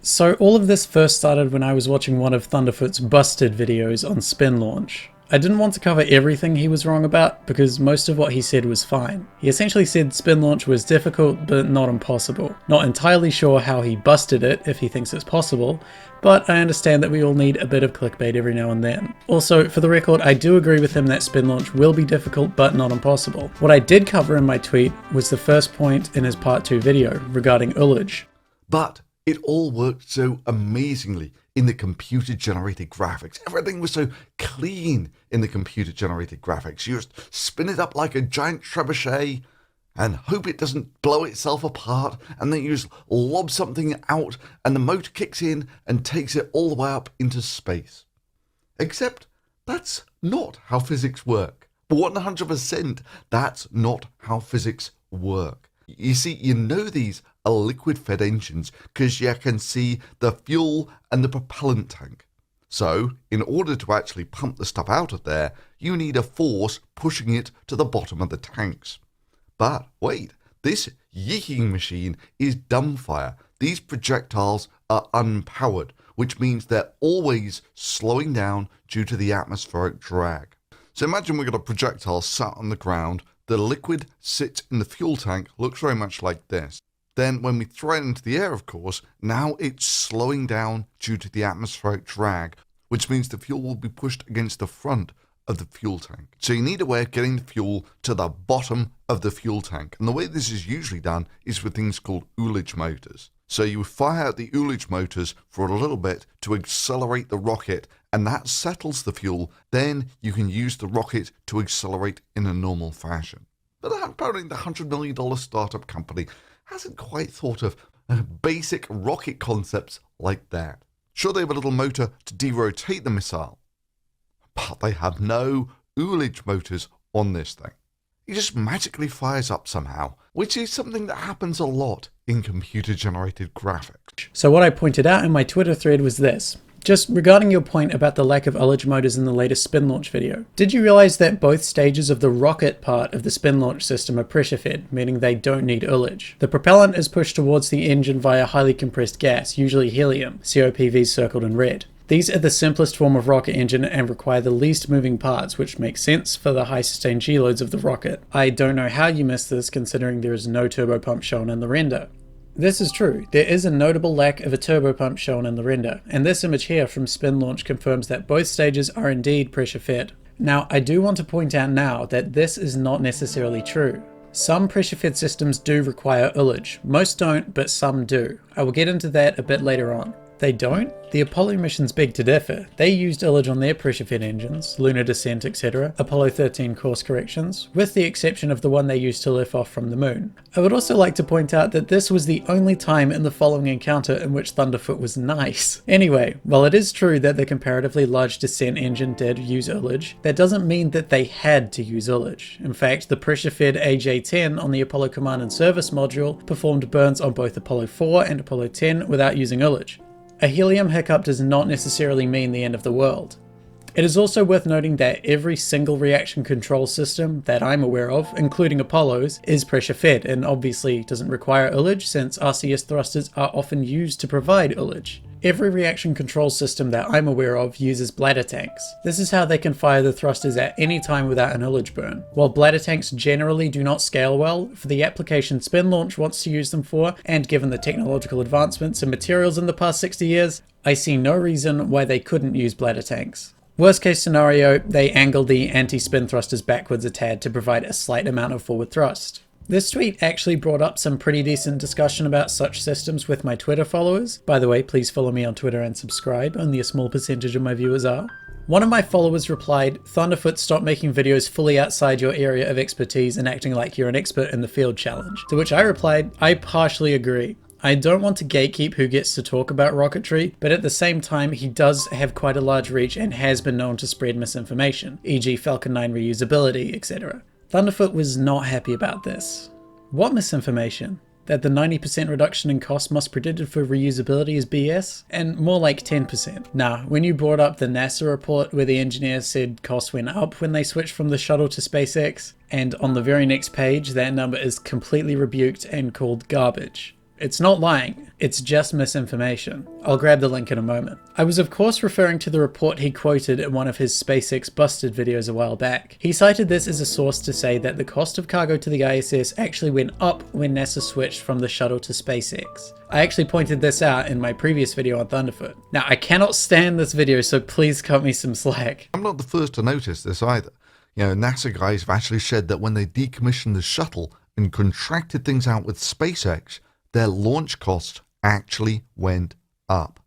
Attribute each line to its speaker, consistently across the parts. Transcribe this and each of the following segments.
Speaker 1: So all of this first started when I was watching one of Thunderfoot's busted videos on SpinLaunch. I didn't want to cover everything he was wrong about because most of what he said was fine. He essentially said SpinLaunch was difficult but not impossible. Not entirely sure how he busted it if he thinks it's possible, but I understand that we all need a bit of clickbait every now and then. Also, for the record, I do agree with him that SpinLaunch will be difficult but not impossible. What I did cover in my tweet was the first point in his part 2 video regarding ullage.
Speaker 2: But it all worked so amazingly in the computer-generated graphics. Everything was so clean in the computer-generated graphics. You just spin it up like a giant trebuchet and hope it doesn't blow itself apart, and then you just lob something out and the motor kicks in and takes it all the way up into space. Except that's not how physics work. 100% that's not how physics work. You see, you know these are liquid-fed engines because you can see the fuel and the propellant tank. So, in order to actually pump the stuff out of there, you need a force pushing it to the bottom of the tanks. But wait, this yeeking machine is dumbfire. These projectiles are unpowered, which means they're always slowing down due to the atmospheric drag. So imagine we've got a projectile sat on the ground. The liquid sits in the fuel tank, looks very much like this. Then when we throw it into the air, of course, now it's slowing down due to the atmospheric drag, which means the fuel will be pushed against the front of the fuel tank. So you need a way of getting the fuel to the bottom of the fuel tank. And the way this is usually done is with things called ullage motors. So you fire out the ullage motors for a little bit to accelerate the rocket, and that settles the fuel. Then you can use the rocket to accelerate in a normal fashion. But apparently the $100 million startup company hasn't quite thought of basic rocket concepts like that. Sure, they have a little motor to derotate the missile, but they have no ullage motors on this thing. It just magically fires up somehow, which is something that happens a lot in computer-generated graphics.
Speaker 1: So what I pointed out in my Twitter thread was this. Just regarding your point about the lack of ullage motors in the latest SpinLaunch video, did you realize that both stages of the rocket part of the SpinLaunch system are pressure fed, meaning they don't need ullage? The propellant is pushed towards the engine via highly compressed gas, usually helium, COPV circled in red. These are the simplest form of rocket engine and require the least moving parts, which makes sense for the high sustained G-loads of the rocket. I don't know how you missed this considering there is no turbopump shown in the render. This is true, there is a notable lack of a turbopump shown in the render, and this image here from SpinLaunch confirms that both stages are indeed pressure fed. Now, I do want to point out now that this is not necessarily true. Some pressure fed systems do require ullage, most don't, but some do. I will get into that a bit later on. They don't? The Apollo missions beg to differ. They used ullage on their pressure-fed engines, lunar descent, etc., Apollo 13 course corrections, with the exception of the one they used to lift off from the moon. I would also like to point out that this was the only time in the following encounter in which Thunderfoot was nice. Anyway, while it is true that the comparatively large descent engine did use ullage, that doesn't mean that they had to use ullage. In fact, the pressure-fed AJ-10 on the Apollo Command and Service module performed burns on both Apollo 4 and Apollo 10 without using ullage. A helium hiccup does not necessarily mean the end of the world. It is also worth noting that every single reaction control system that I'm aware of, including Apollo's, is pressure fed and obviously doesn't require ullage since RCS thrusters are often used to provide ullage. Every reaction control system that I'm aware of uses bladder tanks. This is how they can fire the thrusters at any time without an ullage burn. While bladder tanks generally do not scale well, for the application SpinLaunch wants to use them for, and given the technological advancements and materials in the past 60 years, I see no reason why they couldn't use bladder tanks. Worst case scenario, they angle the anti-spin thrusters backwards a tad to provide a slight amount of forward thrust. This tweet actually brought up some pretty decent discussion about such systems with my Twitter followers. By the way, please follow me on Twitter and subscribe, only a small percentage of my viewers are. One of my followers replied, "Thunderfoot, stop making videos fully outside your area of expertise and acting like you're an expert in the field challenge." To which I replied, I partially agree. I don't want to gatekeep who gets to talk about rocketry, but at the same time he does have quite a large reach and has been known to spread misinformation, e.g. Falcon 9 reusability, etc. Thunderfoot was not happy about this. What misinformation? That the 90% reduction in cost Musk predicted for reusability is BS? And more like 10%. Nah, when you brought up the NASA report where the engineers said costs went up when they switched from the shuttle to SpaceX, and on the very next page that number is completely rebuked and called garbage. It's not lying, it's just misinformation. I'll grab the link in a moment. I was of course referring to the report he quoted in one of his SpaceX Busted videos a while back. He cited this as a source to say that the cost of cargo to the ISS actually went up when NASA switched from the shuttle to SpaceX. I actually pointed this out in my previous video on Thunderfoot. Now I cannot stand this video, so please cut me some slack.
Speaker 2: I'm not the first to notice this either. NASA guys have actually said that when they decommissioned the shuttle and contracted things out with SpaceX, their launch costs actually went up.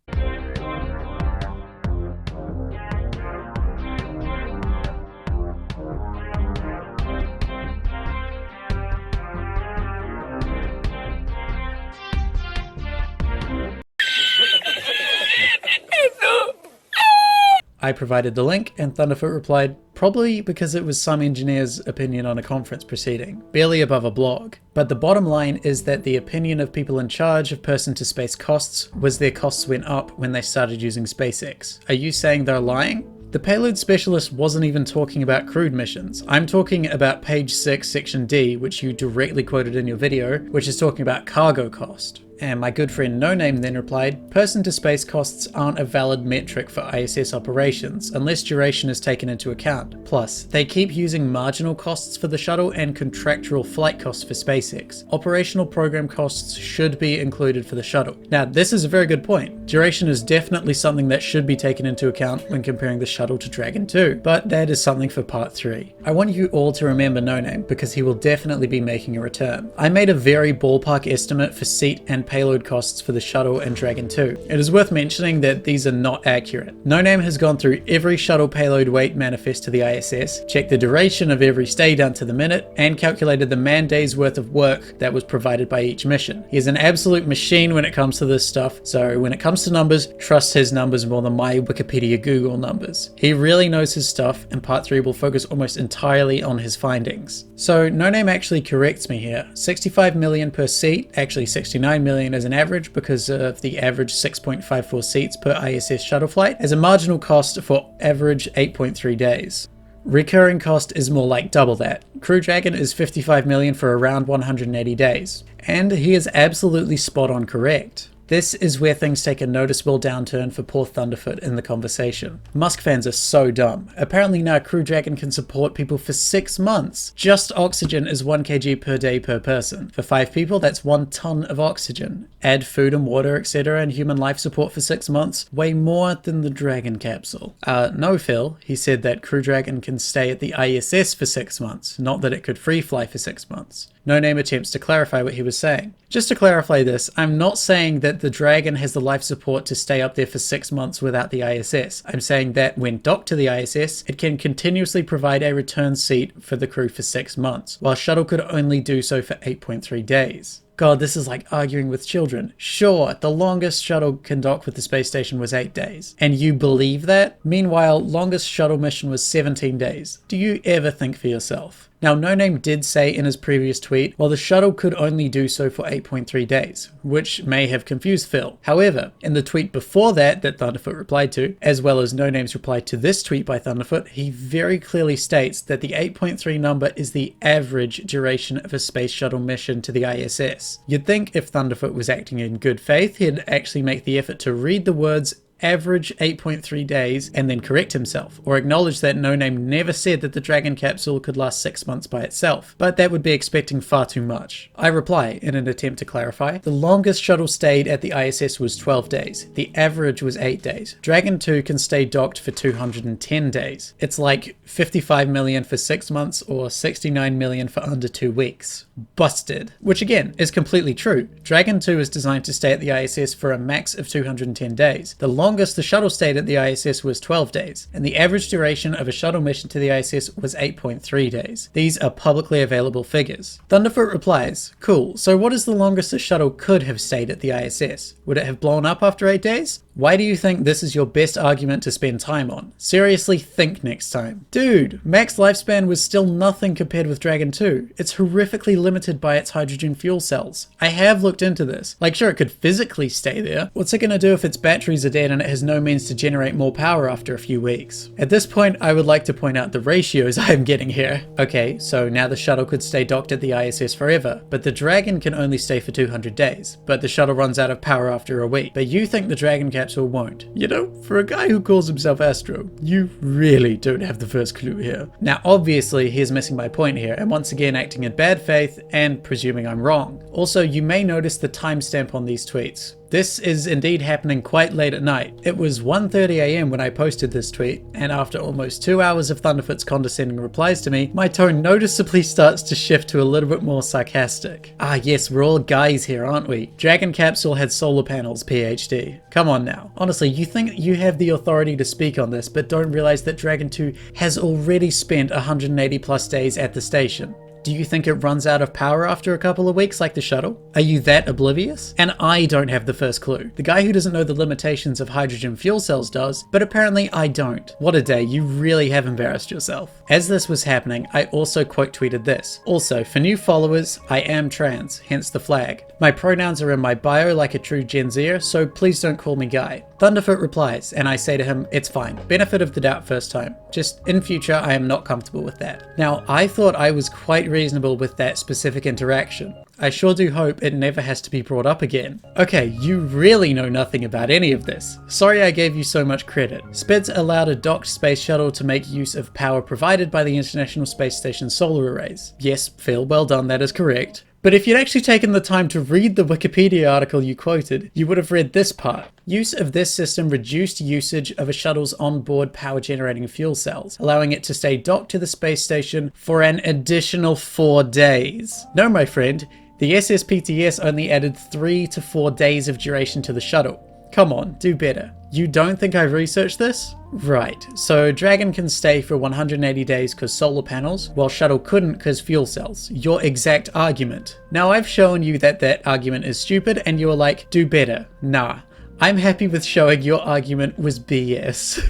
Speaker 1: I provided the link and Thunderfoot replied, probably because it was some engineer's opinion on a conference proceeding, barely above a blog. But the bottom line is that the opinion of people in charge of person-to-space costs was their costs went up when they started using SpaceX. Are you saying they're lying? The payload specialist wasn't even talking about crewed missions. I'm talking about page 6, section D, which you directly quoted in your video, which is talking about cargo cost. And my good friend No Name then replied, person-to-space costs aren't a valid metric for ISS operations, unless duration is taken into account. Plus, they keep using marginal costs for the shuttle and contractual flight costs for SpaceX. Operational program costs should be included for the shuttle. Now, this is a very good point. Duration is definitely something that should be taken into account when comparing the shuttle to Dragon 2, but that is something for part 3. I want you all to remember No Name, because he will definitely be making a return. I made a very ballpark estimate for seat and payload costs for the shuttle and Dragon 2. It is worth mentioning that these are not accurate. No Name has gone through every shuttle payload weight manifest to the ISS, checked the duration of every stay down to the minute, and calculated the man days worth of work that was provided by each mission. He is an absolute machine when it comes to this stuff, so when it comes to numbers, trust his numbers more than my Wikipedia Google numbers. He really knows his stuff, and part 3 will focus almost entirely on his findings. So No Name actually corrects me here. 65 million per seat, actually 69 million as an average because of the average 6.54 seats per ISS shuttle flight, as a marginal cost for average 8.3 days. Recurring cost is more like double that. Crew Dragon is 55 million for around 180 days. And he is absolutely spot on correct. This is where things take a noticeable downturn for poor Thunderfoot in the conversation. Musk fans are so dumb. Apparently now Crew Dragon can support people for 6 months. Just oxygen is 1 kg per day per person. For 5 people, that's 1 ton of oxygen. Add food and water, etc. and human life support for 6 months, way more than the Dragon capsule. No, Phil, he said that Crew Dragon can stay at the ISS for 6 months, not that it could free fly for 6 months. No Name attempts to clarify what he was saying. Just to clarify this, I'm not saying that the Dragon has the life support to stay up there for 6 months without the ISS. I'm saying that when docked to the ISS, it can continuously provide a return seat for the crew for 6 months, while Shuttle could only do so for 8.3 days. God, this is like arguing with children. Sure, the longest shuttle can dock with the space station was 8 days. And you believe that? Meanwhile, longest shuttle mission was 17 days. Do you ever think for yourself? Now, No Name did say in his previous tweet, well, the shuttle could only do so for 8.3 days, which may have confused Phil. However, in the tweet before that Thunderfoot replied to, as well as No Name's reply to this tweet by Thunderfoot, he very clearly states that the 8.3 number is the average duration of a space shuttle mission to the ISS. You'd think if Thunderfoot was acting in good faith, he'd actually make the effort to read the words average 8.3 days and then correct himself, or acknowledge that No Name never said that the Dragon capsule could last 6 months by itself, but that would be expecting far too much. I reply, in an attempt to clarify, the longest shuttle stayed at the ISS was 12 days, the average was 8 days. Dragon 2 can stay docked for 210 days. It's like 55 million for 6 months or 69 million for under 2 weeks. Busted. Which again, is completely true. Dragon 2 is designed to stay at the ISS for a max of 210 days. The longest the shuttle stayed at the ISS was 12 days, and the average duration of a shuttle mission to the ISS was 8.3 days. These are publicly available figures. Thunderfoot replies, cool, so what is the longest the shuttle could have stayed at the ISS? Would it have blown up after 8 days? Why do you think this is your best argument to spend time on? Seriously, think next time. Dude, max lifespan was still nothing compared with Dragon 2. It's horrifically limited by its hydrogen fuel cells. I have looked into this. Like, sure, it could physically stay there. What's it gonna do if its batteries are dead and it has no means to generate more power after a few weeks? At this point, I would like to point out the ratios I am getting here. Okay, so now the shuttle could stay docked at the ISS forever, but the Dragon can only stay for 200 days. But the shuttle runs out of power after a week. But you think the Dragon capsule won't. You know, for a guy who calls himself Astro, you really don't have the first clue here. Now, obviously, he's missing my point here, and once again acting in bad faith and presuming I'm wrong. Also, you may notice the timestamp on these tweets. This is indeed happening quite late at night. It was 1:30 AM when I posted this tweet, and after almost 2 hours of Thunderf00t's condescending replies to me, my tone noticeably starts to shift to a little bit more sarcastic. Ah yes, we're all guys here, aren't we? Dragon capsule had solar panels, PhD. Come on now. Honestly, you think you have the authority to speak on this, but don't realize that Dragon 2 has already spent 180 plus days at the station. Do you think it runs out of power after a couple of weeks like the shuttle? Are you that oblivious? And I don't have the first clue. The guy who doesn't know the limitations of hydrogen fuel cells does, but apparently I don't. What a day, you really have embarrassed yourself. As this was happening, I also quote tweeted this. Also, for new followers, I am trans, hence the flag. My pronouns are in my bio like a true Gen Zer, so please don't call me guy. Thunderf00t replies, and I say to him, it's fine. Benefit of the doubt first time. Just in future, I am not comfortable with that. Now, I thought I was quite reasonable with that specific interaction. I sure do hope it never has to be brought up again. Okay, you really know nothing about any of this. Sorry I gave you so much credit. SPIDS allowed a docked space shuttle to make use of power provided by the International Space Station solar arrays. Yes, Phil, well done, that is correct. But if you'd actually taken the time to read the Wikipedia article you quoted, you would have read this part. Use of this system reduced usage of a shuttle's onboard power generating fuel cells, allowing it to stay docked to the space station for an additional 4 days. No, my friend, the SSPTS only added 3 to 4 days of duration to the shuttle. Come on, do better. You don't think I've researched this? Right, so Dragon can stay for 180 days because solar panels, while Shuttle couldn't because fuel cells. Your exact argument. Now I've shown you that that argument is stupid and you're like, do better. Nah, I'm happy with showing your argument was BS.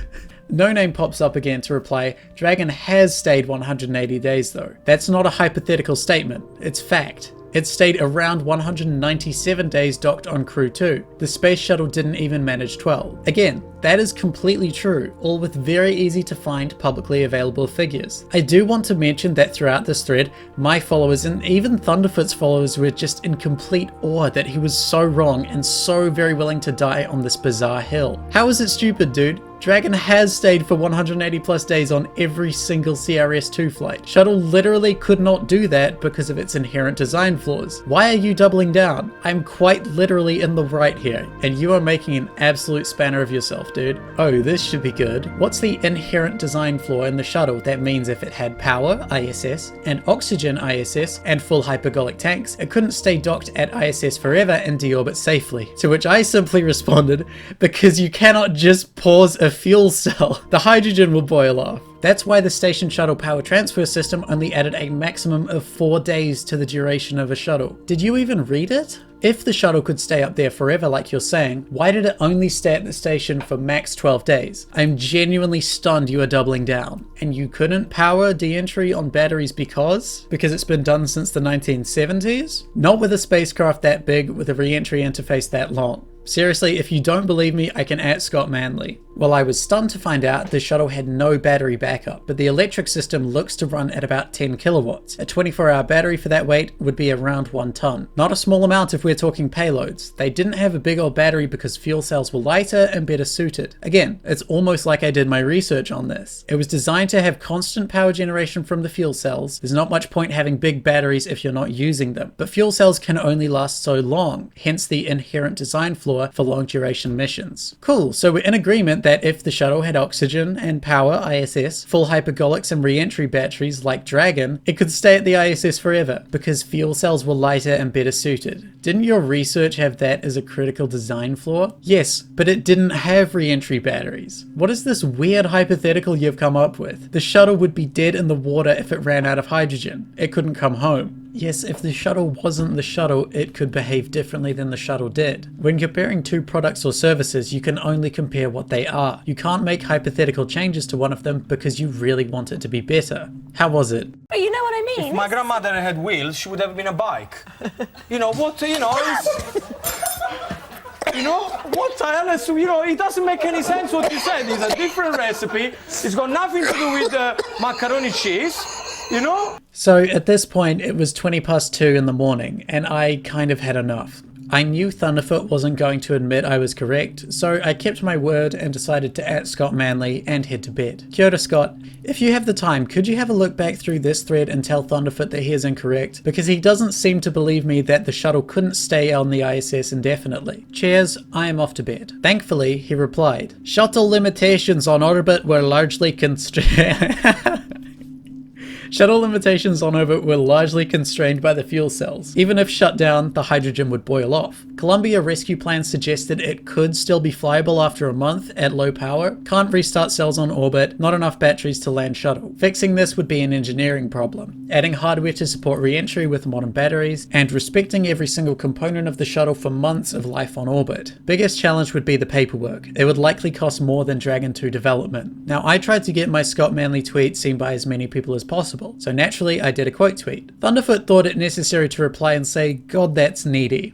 Speaker 1: No Name pops up again to reply, Dragon has stayed 180 days though. That's not a hypothetical statement, it's fact. It stayed around 197 days docked on Crew 2. The space shuttle didn't even manage 12. Again, that is completely true, all with very easy to find publicly available figures. I do want to mention that throughout this thread, my followers and even Thunderf00t's followers were just in complete awe that he was so wrong and so very willing to die on this bizarre hill. How is it stupid, dude? Dragon has stayed for 180 plus days on every single CRS-2 flight. Shuttle literally could not do that because of its inherent design flaws. Why are you doubling down? I'm quite literally in the right here, and you are making an absolute spanner of yourself, dude. Oh, this should be good. What's the inherent design flaw in the shuttle that means if it had power, ISS, and oxygen, ISS, and full hypergolic tanks, it couldn't stay docked at ISS forever and deorbit safely? To which I simply responded, because you cannot just pause a fuel cell. The hydrogen will boil off. That's why the station shuttle power transfer system only added a maximum of 4 days to the duration of a shuttle. Did you even read it? If the shuttle could stay up there forever like you're saying, why did it only stay at the station for max 12 days? I'm genuinely stunned you are doubling down. And you couldn't power de-entry on batteries because it's been done since the 1970s? Not with a spacecraft that big with a re-entry interface that long. Seriously, if you don't believe me, I can @ Scott Manley. Well, I was stunned to find out the shuttle had no battery backup, but the electric system looks to run at about 10 kilowatts. A 24-hour battery for that weight would be around 1 ton. Not a small amount if we're talking payloads. They didn't have a big old battery because fuel cells were lighter and better suited. Again, it's almost like I did my research on this. It was designed to have constant power generation from the fuel cells. There's not much point having big batteries if you're not using them. But fuel cells can only last so long, hence the inherent design flaw for long duration missions. Cool, so we're in agreement that if the shuttle had oxygen and power, ISS, full hypergolics and re-entry batteries like Dragon, it could stay at the ISS forever because fuel cells were lighter and better suited. Didn't your research have that as a critical design flaw? Yes, but it didn't have re-entry batteries. What is this weird hypothetical you've come up with? The shuttle would be dead in the water if it ran out of hydrogen. It couldn't come home. Yes, if the shuttle wasn't the shuttle, it could behave differently than the shuttle did. When comparing two products or services, you can only compare what they are. You can't make hypothetical changes to one of them because you really want it to be better. How was it?
Speaker 3: But you know what I mean?
Speaker 4: If my grandmother had wheels, she would have been a bike. You know, what, you know, you know, what else, you know, it doesn't make any sense what you said. It's a different recipe. It's got nothing to do with macaroni cheese, you know?
Speaker 1: So at this point, it was 2 in the morning, and I kind of had enough. I knew Thunderfoot wasn't going to admit I was correct, so I kept my word and decided to @Scott Manley and head to bed. Kia ora, Scott. If you have the time, could you have a look back through this thread and tell Thunderfoot that he is incorrect? Because he doesn't seem to believe me that the shuttle couldn't stay on the ISS indefinitely. Cheers, I am off to bed. Thankfully, he replied, "Shuttle limitations on orbit were largely Shuttle limitations on orbit were largely constrained by the fuel cells. Even if shut down, the hydrogen would boil off. Columbia rescue plans suggested it could still be flyable after a month at low power. Can't restart cells on orbit, not enough batteries to land shuttle. Fixing this would be an engineering problem. Adding hardware to support re-entry with modern batteries, and respecting every single component of the shuttle for months of life on orbit. Biggest challenge would be the paperwork. It would likely cost more than Dragon 2 development." Now, I tried to get my Scott Manley tweet seen by as many people as possible, so naturally I did a quote tweet. Thunderfoot thought it necessary to reply and say, "God, that's needy."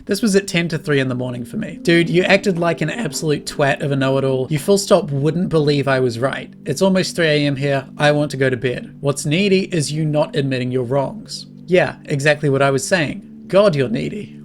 Speaker 1: This was at 2 in the morning for me. Dude, you acted like an absolute twat of a know-it-all. You full stop wouldn't believe I was right. It's almost 3 AM here, I want to go to bed. What's needy is you not admitting your wrongs. Yeah, exactly what I was saying. God, you're needy.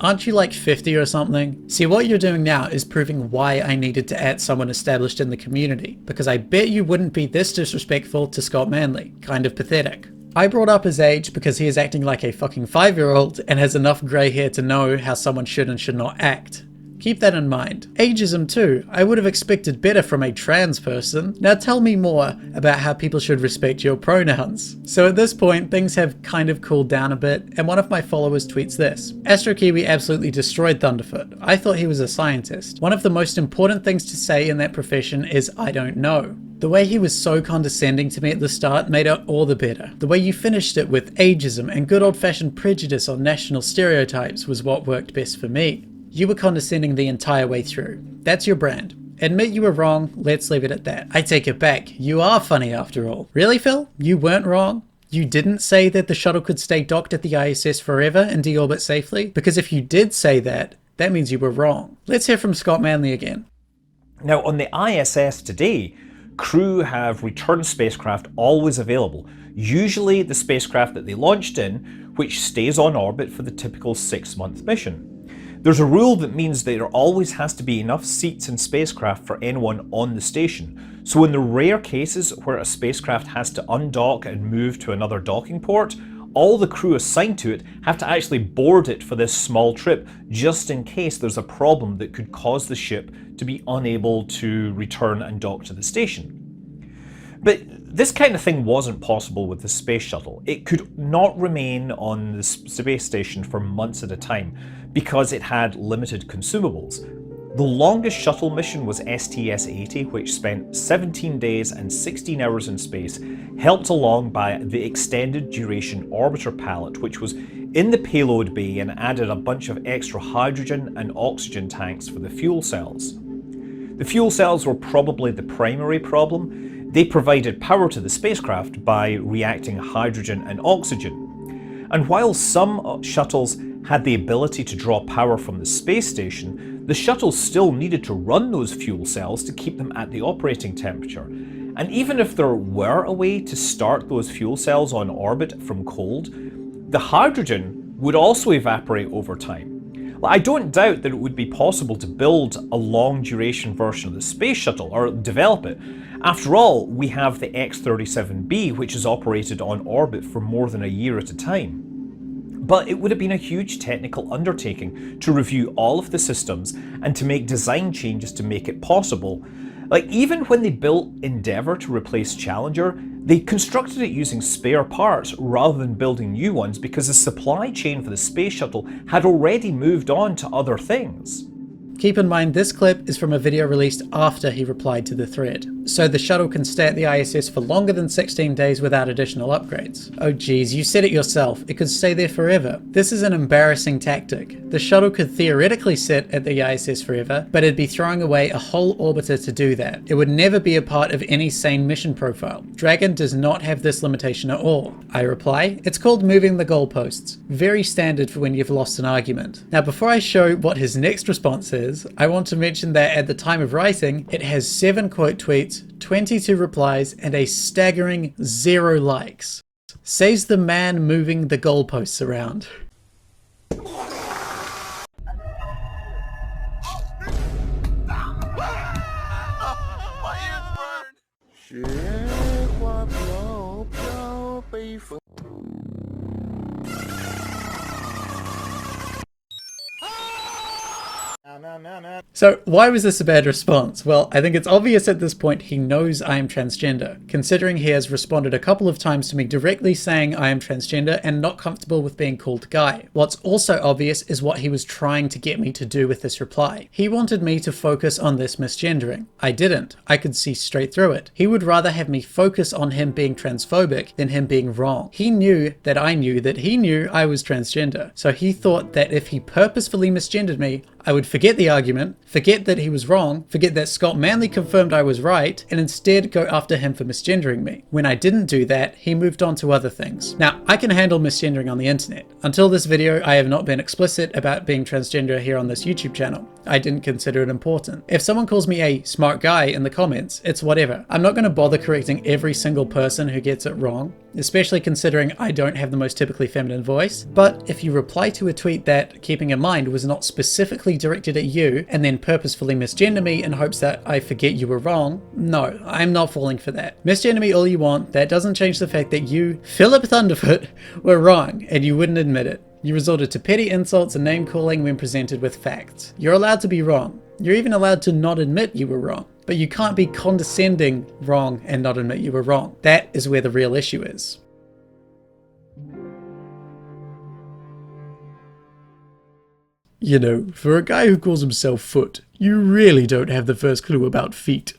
Speaker 1: Aren't you like 50 or something? See, what you're doing now is proving why I needed to @someone established in the community, because I bet you wouldn't be this disrespectful to Scott Manley. Kind of pathetic. I brought up his age because he is acting like a fucking 5-year-old and has enough grey hair to know how someone should and should not act. Keep that in mind. Ageism too. I would have expected better from a trans person. Now tell me more about how people should respect your pronouns. So at this point, things have kind of cooled down a bit, and one of my followers tweets this. AstroKiwi absolutely destroyed Thunderfoot. I thought he was a scientist. One of the most important things to say in that profession is "I don't know." The way he was so condescending to me at the start made it all the better. The way you finished it with ageism and good old-fashioned prejudice on national stereotypes was what worked best for me. You were condescending the entire way through. That's your brand. Admit you were wrong, let's leave it at that. I take it back, you are funny after all. Really, Phil? You weren't wrong? You didn't say that the shuttle could stay docked at the ISS forever and deorbit safely? Because if you did say that, that means you were wrong. Let's hear from Scott Manley again.
Speaker 5: Now, on the ISS today, crew have return spacecraft always available, usually the spacecraft that they launched in, which stays on orbit for the typical 6-month mission. There's a rule that means that there always has to be enough seats in spacecraft for anyone on the station. So in the rare cases where a spacecraft has to undock and move to another docking port, all the crew assigned to it have to actually board it for this small trip, just in case there's a problem that could cause the ship to be unable to return and dock to the station. But this kind of thing wasn't possible with the space shuttle. It could not remain on the space station for months at a time because it had limited consumables. The longest shuttle mission was STS-80, which spent 17 days and 16 hours in space, helped along by the extended duration orbiter pallet, which was in the payload bay and added a bunch of extra hydrogen and oxygen tanks for the fuel cells. The fuel cells were probably the primary problem. They provided power to the spacecraft by reacting hydrogen and oxygen. And while some shuttles had the ability to draw power from the space station, the shuttle still needed to run those fuel cells to keep them at the operating temperature. And even if there were a way to start those fuel cells on orbit from cold, the hydrogen would also evaporate over time. I don't doubt that it would be possible to build a long duration version of the space shuttle or develop it. After all, we have the X-37B, which is operated on orbit for more than a year at a time. But it would have been a huge technical undertaking to review all of the systems and to make design changes to make it possible. Even when they built Endeavour to replace Challenger, they constructed it using spare parts rather than building new ones because the supply chain for the space shuttle had already moved on to other things.
Speaker 1: Keep in mind this clip is from a video released after he replied to the thread, so the shuttle can stay at the ISS for longer than 16 days without additional upgrades. Oh geez, you said it yourself, it could stay there forever. This is an embarrassing tactic. The shuttle could theoretically sit at the ISS forever, but it'd be throwing away a whole orbiter to do that. It would never be a part of any sane mission profile. Dragon does not have this limitation at all. I reply, it's called moving the goalposts. Very standard for when you've lost an argument. Now before I show what his next response is, I want to mention that at the time of writing, it has 7 quote tweets, 22 replies, and a staggering 0 likes. Says the man moving the goalposts around. So why was this a bad response? Well, I think it's obvious at this point he knows I am transgender, considering he has responded a couple of times to me directly saying I am transgender and not comfortable with being called guy. What's also obvious is what he was trying to get me to do with this reply. He wanted me to focus on this misgendering. I didn't. I could see straight through it. He would rather have me focus on him being transphobic than him being wrong. He knew that I knew that he knew I was transgender, so he thought that if he purposefully misgendered me, I would forget the argument, forget that he was wrong, forget that Scott Manley confirmed I was right, and instead go after him for misgendering me. When I didn't do that, he moved on to other things. Now, I can handle misgendering on the internet. Until this video, I have not been explicit about being transgender here on this YouTube channel. I didn't consider it important. If someone calls me a smart guy in the comments, it's whatever. I'm not going to bother correcting every single person who gets it wrong, especially considering I don't have the most typically feminine voice. But if you reply to a tweet that, keeping in mind, was not specifically directed at you and then purposefully misgender me in hopes that I forget you were wrong, no, I'm not falling for that. Misgender me all you want, that doesn't change the fact that you, Philip Thunderfoot, were wrong and you wouldn't admit it. You resorted to petty insults and name calling when presented with facts. You're allowed to be wrong. You're even allowed to not admit you were wrong. But you can't be condescending wrong and not admit you were wrong. That is where the real issue is. You know, for a guy who calls himself Foot, you really don't have the first clue about feet.